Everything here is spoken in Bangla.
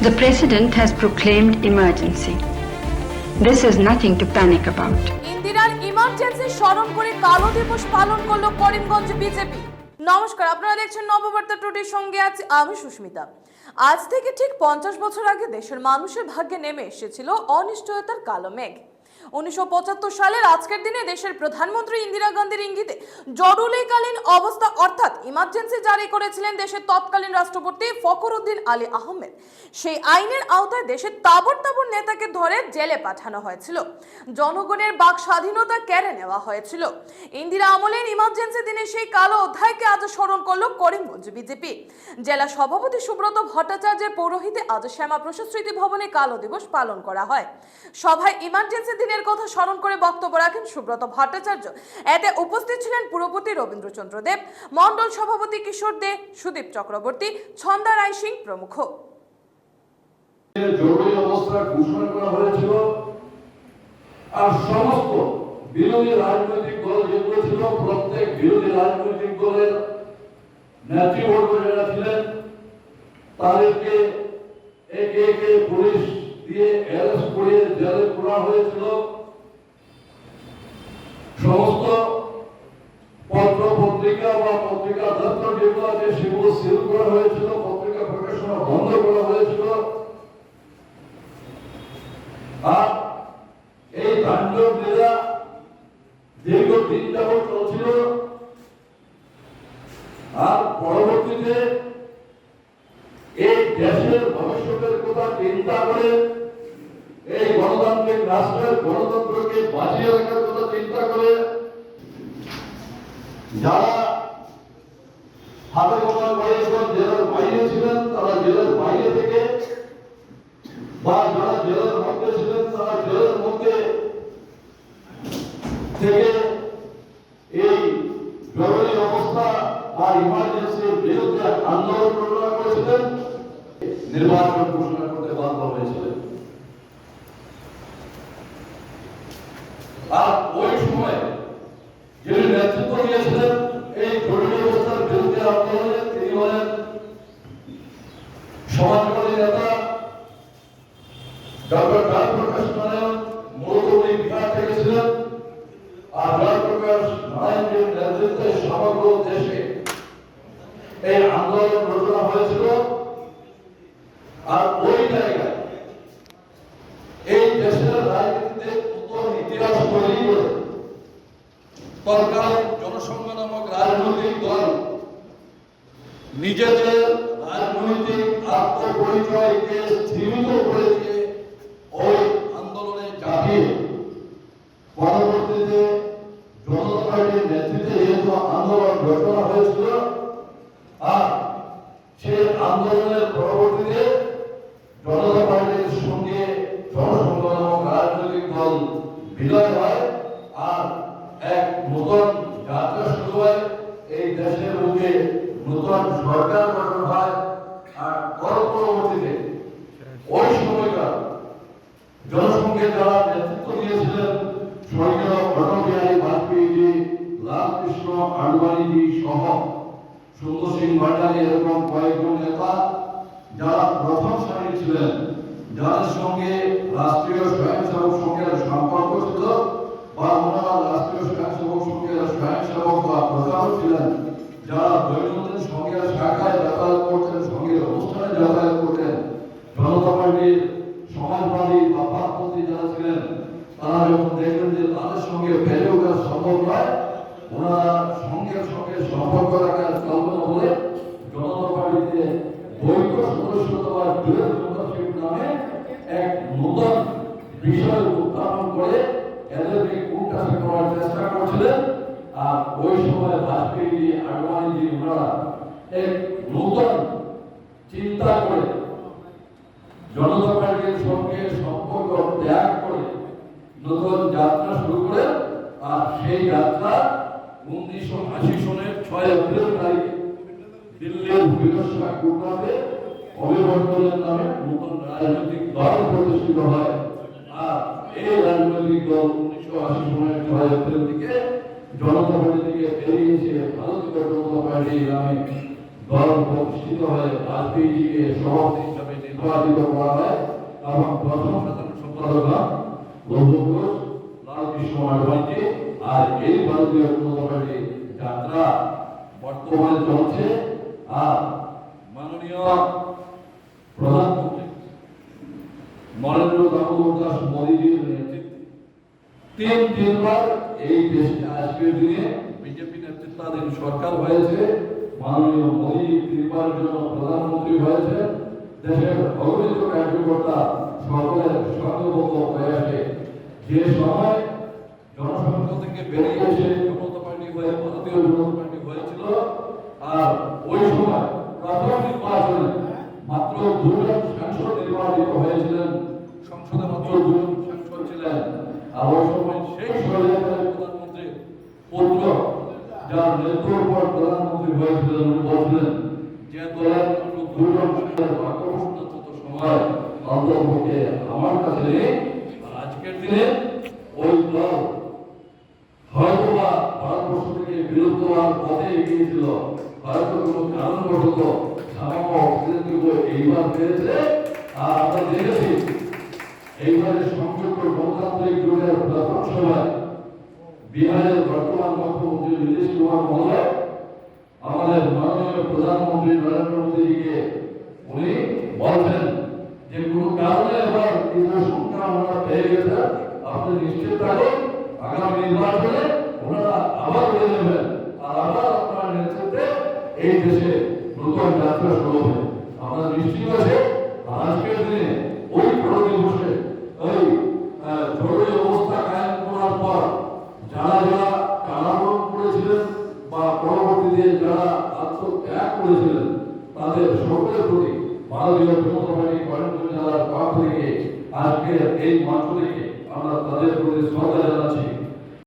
The President has proclaimed emergency. This is nothing to panic about. ইন্দিরার ইমার্জেন্সি স্মরণ করে কালো দিবস পালন করলো করিমগঞ্জ বিজেপি। নমস্কার, আপনারা দেখছেন নববার্তা টুডের সঙ্গে আছি আমি সুস্মিতা। আজ থেকে ঠিক 50 বছর আগে দেশের মানুষের ভাগ্যে নেমে এসেছিল অনিশ্চয়তার কালো মেঘ। 1975 সালের আজকের দিনে দেশের প্রধানমন্ত্রী ইন্দিরা গান্ধীর ইঙ্গিতে জরুরীকালীন অবস্থা অর্থাৎ ইমার্জেন্সি জারি করেছিলেন দেশের তৎকালীন রাষ্ট্রপতি ফখরুদ্দিন আলী আহমেদ। সেই আইনের আওতায় দেশের তাবড় তাবড় নেতাকে ধরে জেলে পাঠানো হয়েছিল, জনগণের বাক স্বাধীনতা কেড়ে নেওয়া হয়েছিল। ইন্দিরা আমলের ইমার্জেন্সি দিনে সেই কালো অধ্যায়কে আজ স্মরণ করলো করিমগঞ্জ বিজেপি। জেলা সভাপতি সুব্রত ভট্টাচার্যের পৌরোহিত্যে আজ শ্যামাপ্রসাদ স্মৃতি ভবনে কালো দিবস পালন করা হয়। সভায় ইমার্জেন্সি দিনের কথা স্মরণ করে বক্তব্য রাখেন সুব্রত ভট্টাচার্য। এতে উপস্থিত ছিলেন পুরপতি রবীন্দ্রচন্দ্র দেব, মন্ডল সভাপতি কিশোর দে, সুদীপ চক্রবর্তী, ছন্দা রায় সিং প্রমুখ। জরুরি অবস্থা ঘোষণা করা হয়েছিল আর সমস্ত বিরোধী রাজনৈতিক দল যেগুলো ছিল প্রত্যেক বিরোধী রাজনৈতিক দলের নেতৃবর্গ যারা ছিলেন তাদেরকে একে একে পুলিশ দিয়ে অ্যারেস্ট করে জেলে পোড়া হয়েছিল। সমস্ত পত্র পত্রিকা বা পত্রিকা দপ্তর যেগুলো আছে সেগুলো সিল করা হয়েছিল, পত্রিকা প্রকাশনা বন্ধ করা হয়েছিল। আর এই তাণ্ডব লীলা দীর্ঘদিন যাবৎ চলছিল। আর পরবর্তীতে এই দেশের ভবিষ্যতের কথা চিন্তা করে এই গণতান্ত্রিক রাষ্ট্রের গণতন্ত্রকে বাঁচিয়ে রাখার কথা চিন্তা করে যারা হাতে গোনা কয়েকজন জেলার বাইরে ছিলেন তারা জেলার বাইরে থেকে বা যারা জেলার মধ্যে ছিলেন তারা জেলার মধ্যে থেকে এই জরুরি অবস্থা বা ইমার্জেন্সির বিরুদ্ধে আন্দোলন ঘোষণা করেছিলেন, নির্বাচন ঘোষণা করতে বাধ্য হয়েছিলেন। আর ওই সময় যিনি নেতৃত্ব দিয়েছিলেন এই জরুরি অবস্থার বিরুদ্ধে আন্দোলনে তিনি হলেন সমাজবাদী নেতা ডক্টর জয়প্রকাশ নারায়ণ। মূলত উনি বিহার থেকে ছিলেন। আর জয়প্রকাশ নারায়ণের নেতৃত্বে সমগ্র দেশে এই আন্দোলন ঘোষণা হয়েছিল। আর ওই জায়গায় এই দেশের রাজনীতিতে নতুন ইতিহাস তৈরি করে তৎকালীন জনসংঘ নামক রাজনৈতিক দল নিজেদের রাজনৈতিক আত্মপরিচয়কে স্থিমিত করে দিয়ে ওই আন্দোলনে ঝাঁপিয়ে পরবর্তীতে জনতা পার্টির নেতৃত্বে যেহেতু আন্দোলন ঘোষণা হয়েছিল আর সেই আন্দোলনের পরবর্তীতে জনতা পার্টির সঙ্গে জনসংঘ নামক রাজনৈতিক দল বিলয় হয় আর এক নতুন যাত্রা শুরু হয়। এই দেশের বুকে নতুন সরকার গঠন হয়। আর পরবর্তীতে ওই সময়কার জনসংঘের যারা নেতৃত্ব দিয়েছিলেন স্বর্গীয় অটল বিহারী বাজপেয়ীজি, লালকৃষ্ণ আডবাণীজি সহ সুন্দর সিং ভান্ডারী এরকম কয়েকজন নেতা যারা প্রথম সারির ছিলেন, যাদের সঙ্গে রাষ্ট্রীয় স্বয়ংসেবক সংঘের সম্পর্ক ছিল বা ওনারা রাষ্ট্রীয় স্বয়ংসেবক সংঘের স্বয়ংসেবক বা প্রচারক ছিলেন, যারা দৈনন্দিন সংঘের শাখায় যাতায়াত করতেন, সংঘের অনুষ্ঠানে যাতায়াত করতেন, জনতা পার্টির সমাজবাদী বা বামপন্থী যারা ছিলেন তারা যখন দেখলেন যে তাদের সঙ্গে বেড়ে ওঠা সম্ভব নয়, ওনারা সংঘের সঙ্গে সম্পর্ক রাখার কল্পনা বলে জনতা পার্টিতে বৈধ সদস্যতা বা ডুয়েল মেম্বারশিপ নামে এক নতুন বিষয় উত্থাপন করে এদেরকে কুটাসা করার চেষ্টা করছিলেন। আর ওই সময় বাজপেয়ীজি, আডবাণীজি ওনারা এক নতুন চিন্তা করে জনতা পার্টির সঙ্গে সম্পর্ক ত্যাগ করে নতুন যাত্রা শুরু করেন। আর সেই যাত্রা 1980 সনের 6 এপ্রিল তারিখে দিল্লির ভুবনেশ্বর কোটাতে অভিবর্তনের নামে নতুন রাজনৈতিক দল প্রতিষ্ঠিত হয়। আর এই রাজনৈতিক দল 1980 সনের 6 এপ্রিল থেকে জনতা পার্টি থেকে বেরিয়ে এসে ভারতীয় জনতা পার্টি নামে দল প্রতিষ্ঠিত হয়ে বাজপেয়ীজিকে সভাপতি হিসাবে নির্বাচিত করা হয় এবং প্রথম সাধারণ সম্পাদক লৌহ ঘোষ, লাল কৃষ্ণ আডবাণীজি। আর এই ভারতীয় জনতা পার্টি যাত্রা বর্তমানে চলছে। আর মাননীয় প্রধানমন্ত্রী নরেন্দ্র দামোদর দাস মোদীজির নেতৃত্বে তিনবার এই দেশে আজকের দিনে বিজেপি নেতৃত্বাধীন সরকার হয়েছে। মাননীয় মোদী তিনবারের জন্য প্রধানমন্ত্রী হয়েছে। দেশের অগণিত কার্যকর্তা সকলের সংঘবদ্ধ প্রয়াসে যে সময় জনসংখ্য থেকে বেরিয়ে এসে জনতা পার্টি হয়ে ভারতীয় জনতা পার্টি হয়েছিল, আর ওই সময় প্রথম নির্বাচনে মাত্র 2 জন সাংসদ নির্বাচিত হয়েছিলেন, সংসদে মাত্র 2 জন সাংসদ ছিলেন। আর ওই সময় সেই সরকারের প্রধানমন্ত্রী পুত্র, যার নেতৃত্বের উপর প্রধানমন্ত্রী হয়েছিলেন, উনি বলছিলেন যে দলের 2 জন বাক্যপ্রশ্ন তত সময় অন্তর্পক্ষে আমার কাছে নেই। আজকের দিনে ওই দল হয়তোবা ভারতবর্ষ থেকে বিলুপ্ত হওয়ার পথে এগিয়েছিল, হয়তো কোনো কারণবশত সামান্য অক্সিজেনটুকু এইবার পেয়েছে। আর আমরা দেখেছি এইবারে সংযুক্ত গণতান্ত্রিক জোটের প্রথম সভায় বিহারের বর্তমান মুখ্যমন্ত্রী নীতিশ কুমার মহোদয় আমাদের মাননীয় প্রধানমন্ত্রী নরেন্দ্র মোদীজিকে উনি বলছেন যে কোনো কারণে এবার কিছু সংখ্যা ওনারা পেয়ে গেছে, আপনি নিশ্চিত থাকুন আগামী নির্বাচনে ওনারা আবার বেড়ে নেবেন, আর আবার আপনার নেতৃত্বে এই দেশে নতুন যাত্রা শুরু হবে। আমরা নিশ্চিত আছে আজকের দিনে ওই বড় দিবসে ওই জরুরি অবস্থা কায়েম করার পর যারা যারা কারাবরণ করেছিলেন বা পরবর্তীতে যারা আত্মত্যাগ করেছিলেন, তাদের সকলের প্রতি ভারতীয় জনতা পার্টি করিমগঞ্জ জেলার পক্ষ থেকে আজকের এই মঞ্চ থেকে আমরা তাদের প্রতি শ্রদ্ধা জানাচ্ছি।